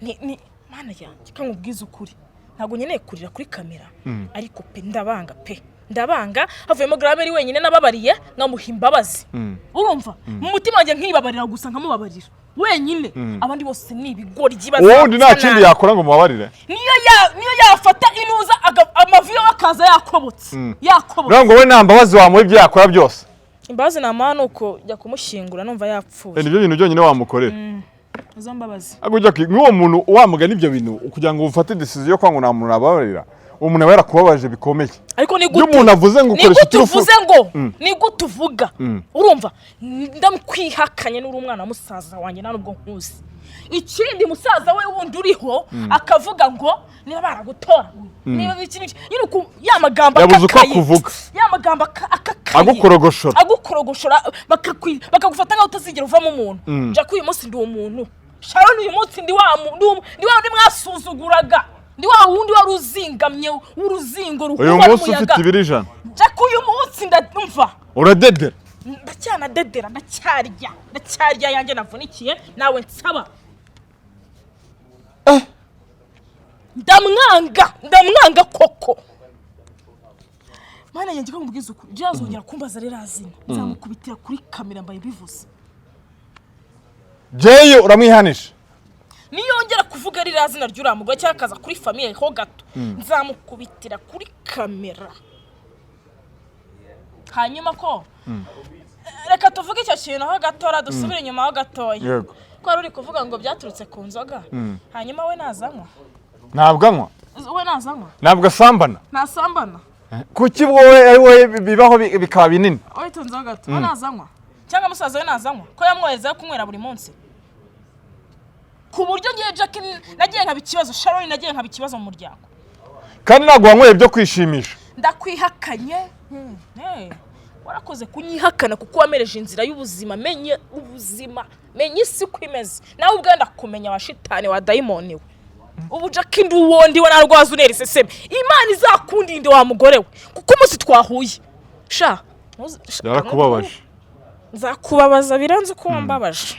[SPEAKER 1] ni mana yanjye kankubwiza ukuri ntago nyeneye kurira kuri kamera ariko pe ndabanga havuyemo grammaire wenyine nababariye ngamuha imbabazi urumva mu mutima wanjye nkibabarira gusa nkamubabarira wenyine abandi bose ni ibigori gibaza
[SPEAKER 2] wundi nta kindi yakora ngo mubabarire
[SPEAKER 1] niyo yafata inuza amaviyo akaza yakobotse
[SPEAKER 2] ngo we nta mbabazi wamuha ibyo yakora byose
[SPEAKER 1] imbabazi namana uko jya kumushyingura numva yapfuye
[SPEAKER 2] nibyo bintu byonyine wamukorera
[SPEAKER 1] izo mbabazi
[SPEAKER 2] nk'uwo muntu wamugana ibyo bintu kugira ngo ufate decision yo kwanga nta muntu ababarira umuntu aba yarakubabaje bikomeye
[SPEAKER 1] ariko ni
[SPEAKER 2] gute umuntu avuze ngo ukoresha iturufu
[SPEAKER 1] ni gute uvuga urumva ndamukwihakanye n'uri umwana wa musaza wanjye nta nubwo nkuzi ikindi musaza we wundi uriho akavuga ngo niba baragutora niba ikintu ya magambo
[SPEAKER 2] yabuze uko akuvuga
[SPEAKER 1] ya magambo akakaye
[SPEAKER 2] agukorogoshora
[SPEAKER 1] bakagufata nkaho utazigera uvamo umuntu Jackie uyu munsi ndi umuntu Sharon uyu munsi ndi wa wundi mwasuzuguraga ndi wa wundi wari uzingamye w'uruzingo ruhuha
[SPEAKER 2] uyu munsi ufite ibirijana
[SPEAKER 1] Jackie uyu munsi ndumva
[SPEAKER 2] uradedera
[SPEAKER 1] ndacyanadedera ndacyarya yanjye navunikiye nawe nsaba ndamwanga koko mana yanjye kamubwiza ukuri byazongera kumbaza rero azina nzamukubitira kuri kamera mbaye bivuze
[SPEAKER 2] Jay uramwihanisha
[SPEAKER 1] niyongera kuvuga rero azina ry'uramugwa cyangwa akaza kuri famille ho gato nzamukubitira kuri kamera hanyuma ko reka tuvuge icyo kintu aho gatora dusubire inyuma aho gatoya
[SPEAKER 2] yego
[SPEAKER 1] ko ari kuvuga ngo byaturutse ku nzoga hanyuma we nazanywa
[SPEAKER 2] ntabwo anywa
[SPEAKER 1] we nazanywa
[SPEAKER 2] ntabwo asambana
[SPEAKER 1] ntasambana
[SPEAKER 2] kuki wowe bibaho bikaba binini
[SPEAKER 1] wowe tunzeho gato we nazanywa cyangwa musaza we nazanywa ko yamwohereza kunywera buri munsi ku buryo ngiye Jackie nagiye nkaba ikibazo Sharon nagiye nkaba ikibazo mu muryango
[SPEAKER 2] kandi ntabwo wanyweye byo kwishimisha
[SPEAKER 1] ndakwihakanye warakoze kunyihakana kuko wamereje inzira y'ubuzima. Menye ubuzima, menye isi kwimeze. Nawe ubwenda kumenya wa shitani wa daimoni we. Ubu Jackie nduwondi wa narwaza unera iseseme. Imana izakundinde wa mugore we kuko umunsi twahuye. Sha
[SPEAKER 2] yarakubabaje.
[SPEAKER 1] Nzakubabaza biranze ko wambabaje.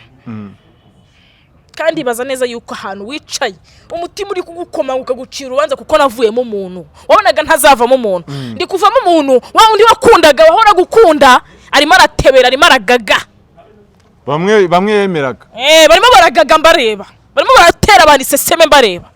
[SPEAKER 1] Kandi baza neza yuko ahantu wicaye umutima uri kugukoma ukagucira ubanza kuko navuyemo umuntu wabonaga ntazavamo umuntu. Ndi kuvamo umuntu wa undi wakundaga wahora gukunda arimo aratebera arimo aragaga.
[SPEAKER 2] Bamwe yemeraga
[SPEAKER 1] barimo baragaga mbareba, barimo baratera abantu iseseme mbareba,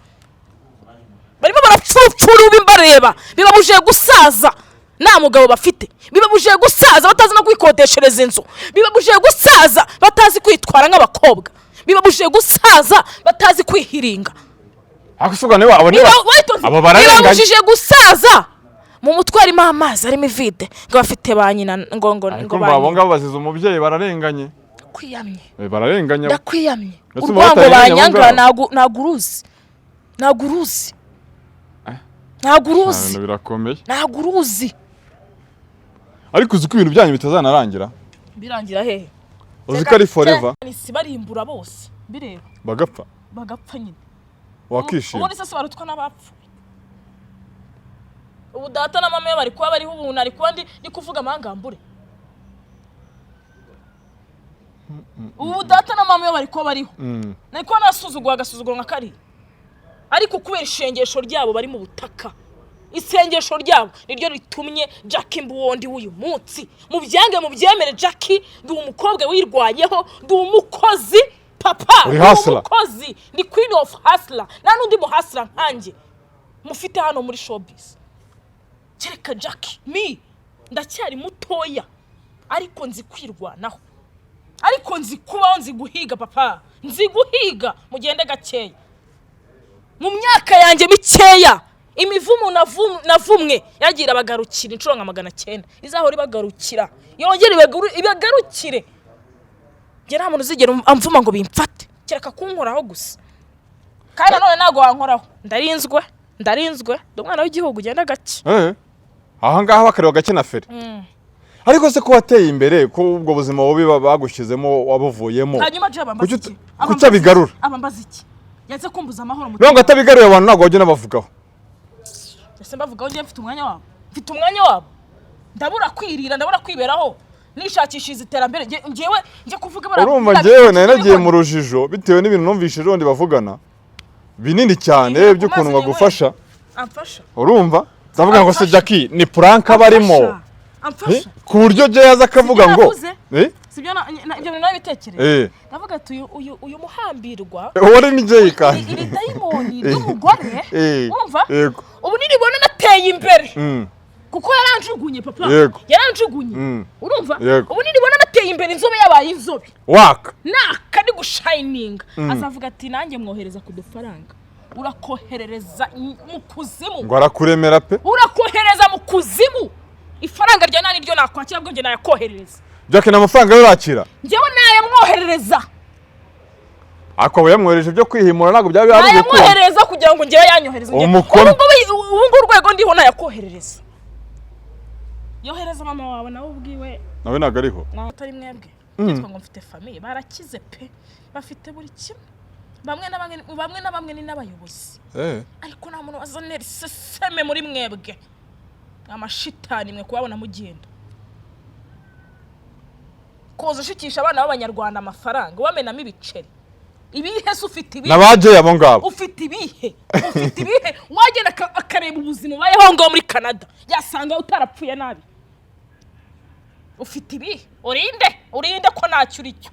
[SPEAKER 1] barimo barapfupfura ubi mbareba. Bibabujije gusaza nta mugabo bafite, bibabujije gusaza batazi no kwikodeshereza inzu, bibabujije gusaza batazi kwitwara nk'abakobwa, bibabujije gusaza batazi kwihiringa.
[SPEAKER 2] Akusugane abo bararenganye.
[SPEAKER 1] Bibabujije gusaza mu mutwe harimo amazi arimo ivide ngo bafite ba nyina ngo
[SPEAKER 2] babo ngabo bazize umubyeyi bararenganye.
[SPEAKER 1] Kwiyamye
[SPEAKER 2] bararenganya.
[SPEAKER 1] Ndakwiyamye urwango banyanga naguruzi
[SPEAKER 2] birakomeye.
[SPEAKER 1] Naguruzi
[SPEAKER 2] ariko uzi ko ibintu byanyu bitazanarangira.
[SPEAKER 1] Birangira hehe?
[SPEAKER 2] Uzi ko ari forever.
[SPEAKER 1] Nisi barimbura bose bireba bagapfa nyine.
[SPEAKER 2] Wakishima.
[SPEAKER 1] Ubu nise barutwa n'abapfu. Ubu data na mama bari kuba bariho ubu nari kuba ndi kuvuga amangambure. Ubu data na mama bari kuba bariho. Nari kuba nasuzugwa agasuzuguro nka kari. Ariko kubera ishengesho ryabo bari mu butaka. Isengesho ryabo niryo ritumye Jackie Mbuwondi w'uyu munsi. Mu byange mu byemere Jackie ndi umukobwa wirwanyeho, ndi umukozi papa, umukozi ni queen of hustler. Na nundi mu hustler nkanjye mufite hano muri showbiz. Kereka Jackie ndacyari mutoya ariko nzi kwirwanaho, ariko nzi kubaho, nzi guhiga papa, nzi guhiga mugende gakeya. Mu myaka yanjye mikeya imivumu navumwe yagira bagarukira inshuro nka 900 izahora ibagarukira yongera ibagarukire. Gera muntu zigera amvuma ngo bimfate kereka kunkoraho gusa. Kandi none nago wankoraho ndarinzwe umwana w'igihugu ugenda gake.
[SPEAKER 2] Aha ngaha bakareba gake na feri. Ariko se ko wateye imbere ko ubwo buzima bubi bagushyizemo wabuvuyemo.
[SPEAKER 1] Hanyuma je abambaza iki?
[SPEAKER 2] Kuki abigarura?
[SPEAKER 1] Abambaza iki? Yaze kumbuza amahoro mu.
[SPEAKER 2] Nongo atabigaruye abantu nago wajye nabavugaho.
[SPEAKER 1] Ese mbavugaho ngiye mfite umwanya wabo. Ndabura kwirira, ndabura kwiberaho. Nishakishiza iterambere ngiye kuvuga bara.
[SPEAKER 2] Urumva ngiyewe nagiye mu rujijo bitewe n'ibintu numvishije undi bavugana. Binini cyane by'ukuntu bagufasha.
[SPEAKER 1] Amfasha.
[SPEAKER 2] Urumva? Ndavuga ngo se Jackie ni prank abarimo.
[SPEAKER 1] Amfasha.
[SPEAKER 2] Ku buryo je yaza akavuga ngo
[SPEAKER 1] sibyo ibyo nawe bitekereza. Ndavuga ati uyu muhambirwa.
[SPEAKER 2] Wari ni Jay kandi.
[SPEAKER 1] Iri daimoni n'umugore. Urumva? Ubu niribona nateye imbere. Kuko yaranjugunye papa. Yaranjugunye. Urumva? Ubu niribona nateye imbere inzobe yabaye inzobe.
[SPEAKER 2] Waka.
[SPEAKER 1] Naka ndi gushining. Azavuga ati nanjye mwohereza kudufaranga. Urakoherereza mu kuzimu.
[SPEAKER 2] Ngo arakuremera pe.
[SPEAKER 1] Urakohereza mu kuzimu. Ifaranga rya nani ryo nakwakira bwo nge nayakoherereza.
[SPEAKER 2] Jackie n'amafaranga yo yakira.
[SPEAKER 1] Ngewe nayamwoherereza.
[SPEAKER 2] Ako yamwohereje byo kwihimura nago byaba bihari gukora.
[SPEAKER 1] Nayamwohereza kugira ngo ngewe yanyohereza. Ubu urwego ndiho nayakoherereza. Yohereza mama wawe nawe ubwiwe.
[SPEAKER 2] Nawe nago ariho.
[SPEAKER 1] Nawe atari mwebwe. Yitwa ngo mfite famille barakize pe. Bafite buri kimwe. Bamwe na bamwe ni n'abayobozi. Ariko nta muntu wazanera iseseme muri mwebwe. Amashitani mwe kubabona mugenda. Koza shikisha abana b'abanyarwanda amafaranga wamenamo ibiceri. Ibihe se ufite ibihe?
[SPEAKER 2] Nabaje abo ngabo.
[SPEAKER 1] Ufite ibihe? Wagenda akareba ubuzima bayeho ngo muri Canada. Yasanga utarapfuye nabi. Ufite ibihe? Urinde ko nacyo uricyo.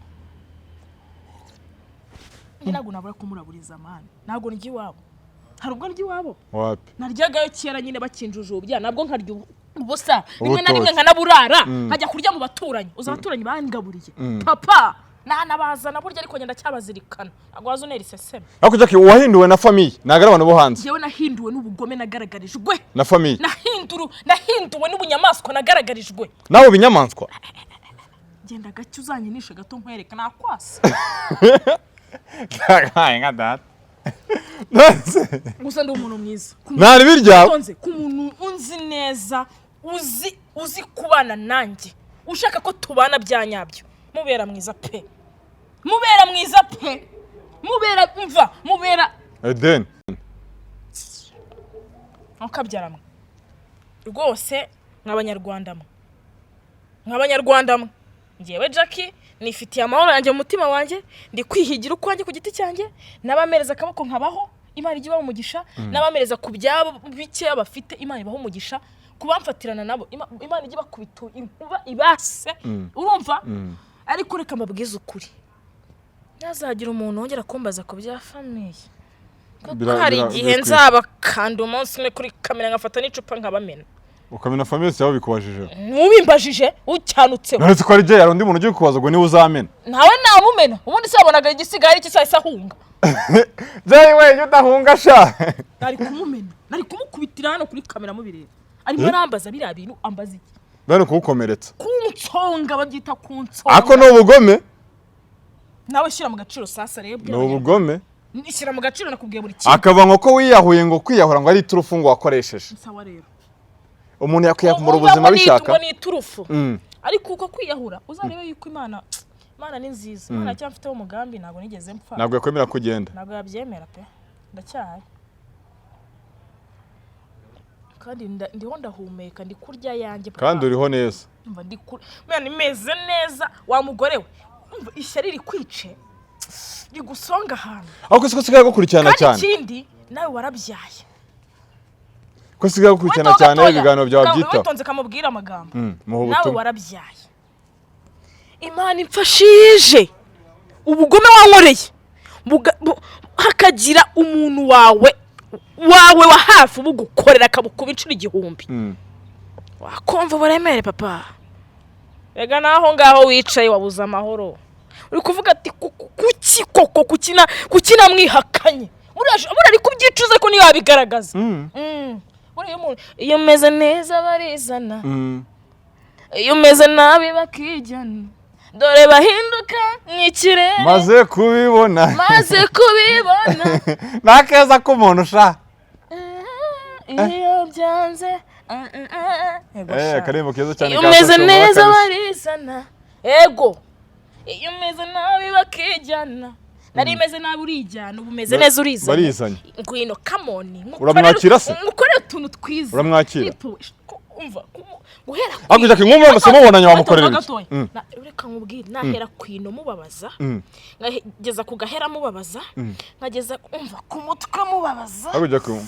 [SPEAKER 1] Ninago nabura kumuraburiza amani. Nago ngi wabo. Hari ubwo ngi wabo?
[SPEAKER 2] Wapi?
[SPEAKER 1] Naryagayo kera nyine bakinjujubya nabwo nkarya ubusa. Rimwe na rimwe nkanaburara nkajya kurya mu baturanyi. Uza abaturanyi bangaburiye. Papa nanabazana burya ariko ngenda cyabazirikana. Nago wazonera iseseme.
[SPEAKER 2] Ako Jackie wahinduwe na famille. Nagara abantu bo hanze.
[SPEAKER 1] Jewe nahinduwe n'ubugome nagaragarijwe.
[SPEAKER 2] Na famille.
[SPEAKER 1] Nahinduwe n'ubunyamaswa nagaragarijwe.
[SPEAKER 2] Nawe binyamaswa.
[SPEAKER 1] Genda gacyo uzanyinisha gato nkwereka nakwasa.
[SPEAKER 2] Nka data.
[SPEAKER 1] Gusa ndi umuntu mwiza.
[SPEAKER 2] Nari birya.
[SPEAKER 1] Ku muntu unzi neza, uzi kubana nanjye. ushaka ko tubana bya nyabyo mubera mwiza pe mubera
[SPEAKER 2] Eden
[SPEAKER 1] nkabyarama rwose nk'abanyarwanda ngewe Jackie nifitiye amahoro yanjye mu mutima wanjye ndi kwihigira ukwanjye ku giti cyanjye nabamereza akaboko nkabaho Imana ijye ibaha umugisha nabamereza ku byabo bike bafite Imana ibaha umugisha kubamfatirana nabo Imana ijye bakubita inkuba ibase urumva ariko reka mbabwize ukuri ntazagira umuntu wongera kumbaza ku bya famille kuko hari igihe nzaba kandi umunsi umwe kuri kamera ngafata n'icupa nkabamena
[SPEAKER 2] ukamena famille cyabo bikubajije
[SPEAKER 1] nubimbajije ucyanutseho
[SPEAKER 2] none ko ari je yarundi umuntu ugiye kubaza ngo ni uzamena
[SPEAKER 1] nawe namumena ubundi sabonaga igisigari cy'isahise ahunga
[SPEAKER 2] Jay we udahunga sha
[SPEAKER 1] nari kumukubitira hano kuri kamera mubireba arimo arambaza biriya bintu ambaza iki
[SPEAKER 2] bane kugukomeretsa
[SPEAKER 1] kunsonga babyita kunsonga
[SPEAKER 2] ako no ubugome
[SPEAKER 1] nawe shira mu gaciro sasa rero
[SPEAKER 2] no ubugome
[SPEAKER 1] nishyira mu gaciro nakubwiye buri kintu
[SPEAKER 2] akava ngo ko wiyahuye ngo kwiyahura ngo ari turufu ngo wakoresheje
[SPEAKER 1] sawa rero
[SPEAKER 2] umuntu yakwiyakumura ubuzima bishaka
[SPEAKER 1] ngo ni turufu ariko uko kwiyahura uzarebe yuko Imana ni nziza Imana cyamfiteho umugambi ntago nigeze mpfa
[SPEAKER 2] ntabwo yakwemera kugenda
[SPEAKER 1] ntabwo yabyemera pe ndacyaye kandi ndiho ndahumeka ndi kurya yanjye
[SPEAKER 2] kandi uriho neza
[SPEAKER 1] umva mwana imeze neza wa mugore we umva ishyari rikwice rigusonga ahantu
[SPEAKER 2] aho ko sigaye gukurikirana cyane
[SPEAKER 1] kandi ikindi nawe warabyaye
[SPEAKER 2] ko sigaye gukurikirana cyane ibiganiro byawe byita
[SPEAKER 1] witonze kamubwira amagambo
[SPEAKER 2] nawe
[SPEAKER 1] warabyaye Imana imfashije ubugome wankoreye hakagira umuntu wawe wa hafi bugukorera akabukuba incuro 1000 wakumva uburemere papa rega naho ngaho wicaye wabuza amahoro uri kuvuga ati kuki koko kukina mwihakanye burari kubyicuza ko niyo wabigaragaza iyo meze neza barizana iyo meze nabi bakijyana dore bahinduka nk'ikirere
[SPEAKER 2] maze kubibona nakeza ko umuntu sha
[SPEAKER 1] iyo byanze
[SPEAKER 2] karimo keza cyane
[SPEAKER 1] iyo meze neza barizana ego iyo meze nabi bakijyana nari meze nabi urijyana ubu meze neza urizana
[SPEAKER 2] barizanye
[SPEAKER 1] ngwino kamoni
[SPEAKER 2] uramwakira se
[SPEAKER 1] mukorera utuntu twiza
[SPEAKER 2] uramwakira
[SPEAKER 1] umva guhera
[SPEAKER 2] akujya kinkumva ngo semubonanye wamukorera
[SPEAKER 1] reka nkubwire nahera kwino mubabaza ngageza ku gahera mubabaza ngageza umva ku mutwe mubabaza
[SPEAKER 2] akujya ku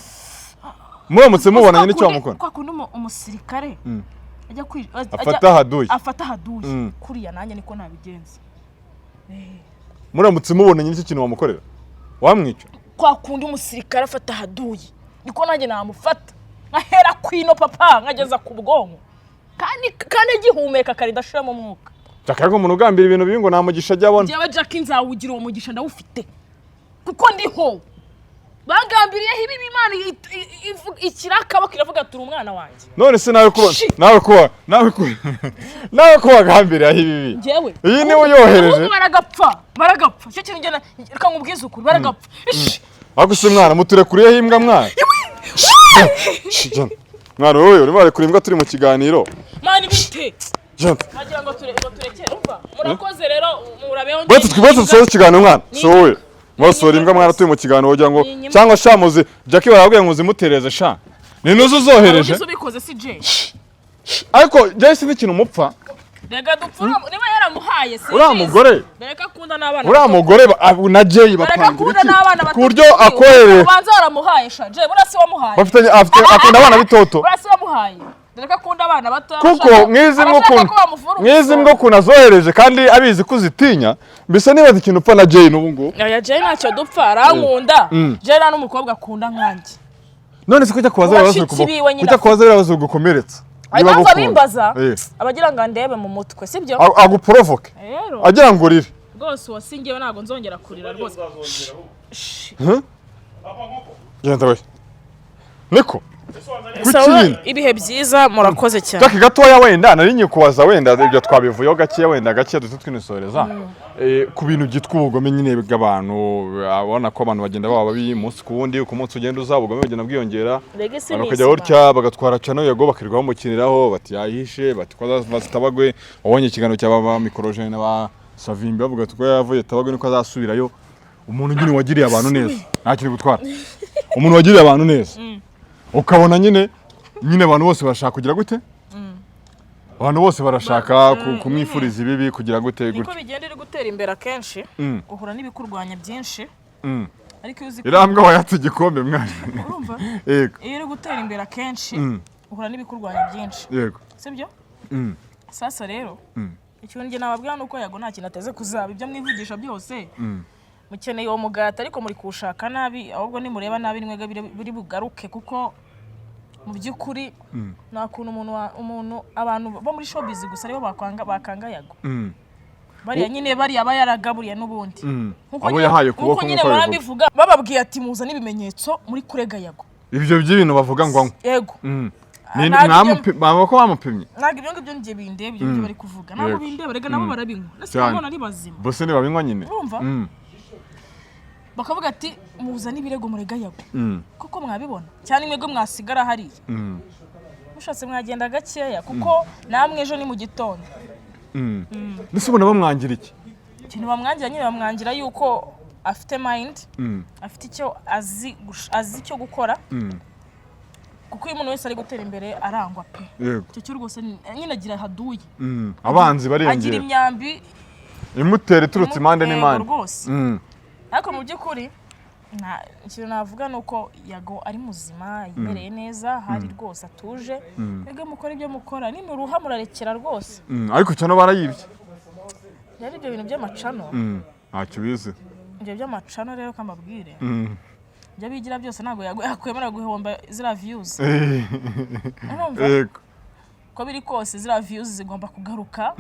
[SPEAKER 2] muramutse mubonanye n'icyo wamukora
[SPEAKER 1] kwa kundi umusirikare ajya afata haduye kuriya nanjye niko nabigenza
[SPEAKER 2] muramutse mubonanye n'icyo kintu wamukorera wamwica
[SPEAKER 1] kwa kundi umusirikare afata haduye niko nanjye namufata nkahera kwino papa nkageza ku bwonko kandi gihumeka kare ndashiramo umwuka
[SPEAKER 2] Jackie umuntu ugambira ibintu bibi ngo namugisha ajya abona
[SPEAKER 1] Jewe Jackie nzawugira uwo mugisha ndawufite kuko ndiho bagambiriye hibi Imana ikiraka bakiravuga turi umwana wanjye
[SPEAKER 2] none se nawe ko bagambiriye hibi
[SPEAKER 1] njyewe
[SPEAKER 2] iyi ni uyohereje
[SPEAKER 1] baragapfa cyo kintu ngena reka nkubwize ukuri baragapfa
[SPEAKER 2] aguse mwana muturekuriye himbwa mwana mwana wowe uri bare kurimbwa turi mu kiganiro
[SPEAKER 1] mani bite wagira ngo turekere umva murakoze rero murabeho
[SPEAKER 2] bati twibetse dusoza ikiganiro mwana so wowe mwasora imbwa mwana turi mu kiganiro wogira ngo cyangwa shamuzi Jackie barabwiye ngo zimutereze sha ni nuzo uzohereje
[SPEAKER 1] ubikoze si je
[SPEAKER 2] ariko Jesse ni kintu mupfa
[SPEAKER 1] rega dupfura niba yaramuhaye si
[SPEAKER 2] uriya mugore
[SPEAKER 1] reka kunda n'abana
[SPEAKER 2] uriya mugore na Jay bapanga ku buryo akorere
[SPEAKER 1] ubanza waramuhaye sha Jay burasi wamuhaye
[SPEAKER 2] bafitanye akunda abana bitoto
[SPEAKER 1] burasi wamuhaye reka kunda abana bato
[SPEAKER 2] kuko mwizi mwo kunazohereje kandi abizi kuzitinya mbese niba ikintu upfa na Jay n'ubungu
[SPEAKER 1] ya Jay ntacyo dupfa arankunda Jay na n'umukobwa akunda nkanjye
[SPEAKER 2] none se kujya kubaza ibibazo gukomeretsa
[SPEAKER 1] Abaza bimbaza abagira ngo ndebe mu mutwe sibyo
[SPEAKER 2] aguprovoke agira ngo urire
[SPEAKER 1] rwose wasingiwe nago nzongera kurira rwose
[SPEAKER 2] genda we niko kuki
[SPEAKER 1] ibihe byiza murakoze cyane
[SPEAKER 2] Jackie gatoya wenda nari nyikubaza wenda ibyo twabivuyeho gake wenda gake dutu twinisoreza ku bintu byitwa ubugome nyine bw'abantu abona ko abantu bagenda baba babi umunsi ku wundi ku munsi ugenda uzaba ubugome bagenda bwiyongera bakajya gutya bagatwara cyane yego bakirirwa bamukiniraho bati yahishe bati ko bazitabagwe wabonye ikiganiro cy'aba mikorojene n'aba Savimbi bavuga ko yavuye tabagwe niko azasubirayo umuntu nyine wagiriye abantu neza nta kiri gutwara umuntu wagiriye abantu neza ukabona nyine abantu bose barashaka kugira gute abantu bose barashaka kumwifuriza ibibi kugira gute gute
[SPEAKER 1] niko bigenda iri gutera imbere akenshi uhura n'ibikurwanya byinshi ariko uzi
[SPEAKER 2] irambwa wayatse igikombe mwana
[SPEAKER 1] urumva yego iyo iri gutera imbere akenshi uhura n'ibikurwanya byinshi yego sibyo sasa rero icyo nge nababwira nuko yago nta kintu ateze kuzaba ibyo mwivugisha byose mukeneye uwo mugati ariko muri kushaka nabi ahubwo nimureba nabi nimwega biri bugaruke kuko mu by'ukuri nta kuntu umuntu abantu bo muri showbiz gusa aribo bakanga yago bariya nyine bariya bayaragaburiye n'ubundi
[SPEAKER 2] abo yahaye kuboko
[SPEAKER 1] nyine barabivuga bababwiye ati muza n'ibimenyetso muri kurega yago
[SPEAKER 2] ibyo by'ibintu bavuga ngo
[SPEAKER 1] yego
[SPEAKER 2] ko bamupimye
[SPEAKER 1] ntabwo ibyo ngibyo ngiye bindeba ibyo bari kuvuga ntabwo bindeba rega nabo barabinywa nase mbona ari bazima
[SPEAKER 2] bose ni babinywa nyine
[SPEAKER 1] urumva bakavuga ati muza n'ibirego murega yago kuko mwabibona cyane imwego mwasigara hariya mushatse mwagenda gakeya kuko namwe ejo ni mu gitondo
[SPEAKER 2] nese ubona bamwangira iki
[SPEAKER 1] ikintu bamwangira nyine bamwangira yuko afite mind afite icyo azi icyo gukora kuko iyo umuntu wese ari gutera imbere arangwa pe icyo cyo rwose nyine agira haduye
[SPEAKER 2] abanzi barengera
[SPEAKER 1] agira imyambi
[SPEAKER 2] imutera iturutse impande n'impande
[SPEAKER 1] ariko mu by'ukuri ikintu navuga ni uko yago ari muzima yimereye neza hari rwose atuje mwebwe mukora ibyo mukora nimuruha murarekera rwose
[SPEAKER 2] ariko cyane barayibye
[SPEAKER 1] rero ibyo bintu by'amacano
[SPEAKER 2] ntacyo bizi
[SPEAKER 1] ibyo by'amacano rero kambabwire ibyo bigira byose ntabwo yakwemera guhomba ziriya views ko biri kose ziriya views zigomba kugaruka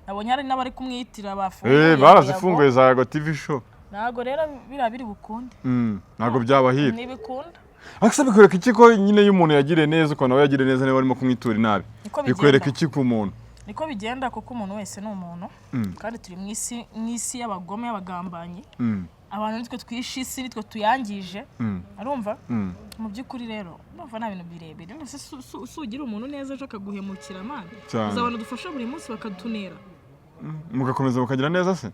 [SPEAKER 1] nabonye hari n'abari kumwitira bafunguye
[SPEAKER 2] barazifunguye za Yago TV show
[SPEAKER 1] ntabwo rero biri bukunde
[SPEAKER 2] ntabwo byabahira
[SPEAKER 1] ntibikunda
[SPEAKER 2] akasa bikwereka iki ko nyine iyo umuntu yagiriye neza uko nawe yagiriye neza niba barimo kumwitura inabi bikwereka iki ku muntu
[SPEAKER 1] niko bigenda kuko umuntu wese ni umuntu kandi turi mu isi y'abagome y'abagambanyi abantu nitwe twishe isi nitwe tuyangije arumva mu by'ukuri rero numva nta bintu birebire ndetse sugira umuntu neza aje akaguhemukira amana uzabana dufasha buri munsi bakatunera
[SPEAKER 2] mugakomeza mukagira neza se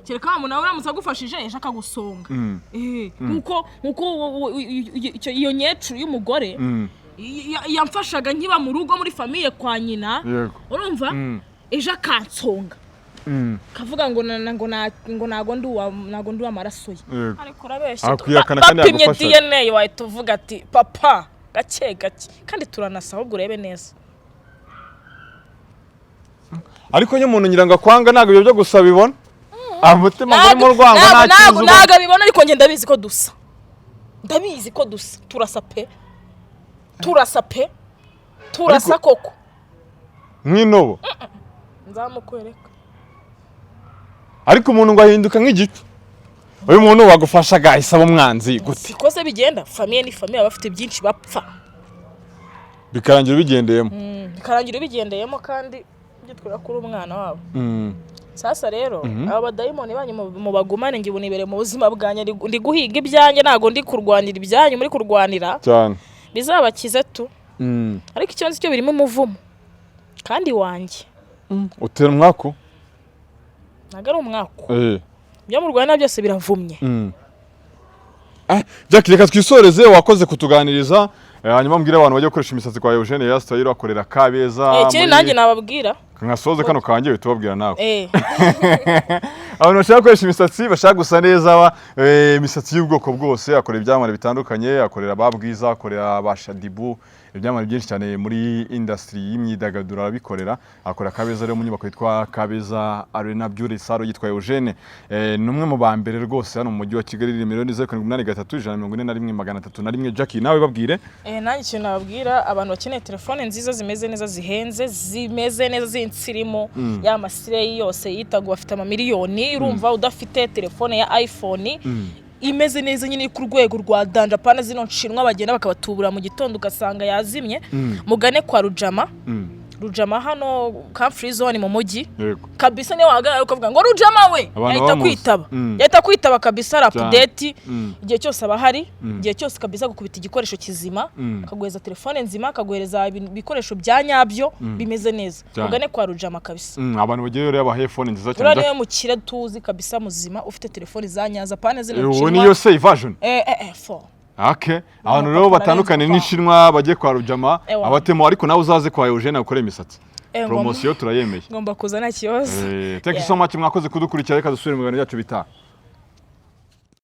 [SPEAKER 1] kereka wa muntu uramutse agufashije ejo akagusonga nkuko iyo nyecuru y'umugore yamfashaga nkiba mu rugo muri famiye kwa nyina urumva ejo akansonga kavuga ngo nago ndi amaraso ye ariko urabeshya bapimye DNA wahita uvuga ati papa gake kandi turanasa ahubwo urebe neza
[SPEAKER 2] ariko iyo umuntu nyirango kwanga ntabwo ibyo byo gusa bibona umutima urimo rwango
[SPEAKER 1] ntabwo bibona ariko njye ndabizi ko dusa turasa koko
[SPEAKER 2] nk'inobo
[SPEAKER 1] nzamukwereka
[SPEAKER 2] ariko umuntu ngo ahinduka nk'igicu uyu muntu wagufashaga ahise aba umwanzi gute
[SPEAKER 1] siko se bigenda famiye ni famiye aba bafite byinshi bapfa
[SPEAKER 2] bikarangira ubigendeyemo kandi byitwara kuri umwana wabo sasa rero aba badayimoni banyu mu bagumane ngi bunibere mu buzima bwanye ndi guhiga ibyanjye ntago ndi kurwanira ibyanyu muri kurwanira cyane
[SPEAKER 1] bizabakize tu ariko ikibazo cyo birimo umuvumo kandi wanjye
[SPEAKER 2] utera umwako
[SPEAKER 1] ntago ari umwako byo mu Rwanda byose biravumye
[SPEAKER 2] Jack reka twisoreze wakoze kutuganiriza hanyuma mbwira abantu bajya gukoresha imisatsi kwa Eugene Yastayiro akorera Kabeza
[SPEAKER 1] muri nanjye nababwira
[SPEAKER 2] nkasoze kano kanjye bitubabwira nawe abantu bashaka gukoresha imisatsi bashaka gusa neza imisatsi y'ubwoko bwose akorera ibyamamare bitandukanye akorera babwiza akorera bashadibu ibyamamare byinshi cyane muri industry y'imyidagaduro arabikorera akora Kabeza rero mu nyubako yitwa Kabeza Arena Beauty Salon yitwa Eugene numwe mu bambere rwose hano mu mujyi wa Kigali nimero 0783141301 Jackie nawe babwire
[SPEAKER 1] nanjye ikintu nababwira abantu bakeneye telefone nziza zimeze neza zihenze zimeze neza z'insirimo ya masire yose yitago bafite ama miliyoni urumva udafite telefone ya iPhone imeze neza nyine ku rwego rwa danja pana zino nshinwa bagenda bakabatubura mu gitondo ugasanga yazimye mugane kwa Rujama Rujama hano ka free zone mu mujyi kabisa niyo wahagarara ukavuga ngo Rujama we yahita kwitaba kabisa update igihe cyose abahari igihe cyose kabisa gukubita igikoresho kizima kaguheza telefone nzima kaguhereza ibikoresho bya nyabyo bimeze neza mugane kwa Rujama kabisa
[SPEAKER 2] abantu bagiye rero aba headphone nziza cyane
[SPEAKER 1] uraniwe mu kira tuzi kabisa muzima ufite telefone za nyaza pane zino
[SPEAKER 2] ubu niyo save version
[SPEAKER 1] for
[SPEAKER 2] Okay, abantu rero batandukanye n'Ishinwa bagiye kwa Rujama abatemo ariko nawe uzaze kwa Eugene akore imisatsi promotion turayemeye
[SPEAKER 1] ngomba kuza nta kibazo
[SPEAKER 2] thank you so much mwakoze kudukurikira reka dusubire mu bintu byacu bitaha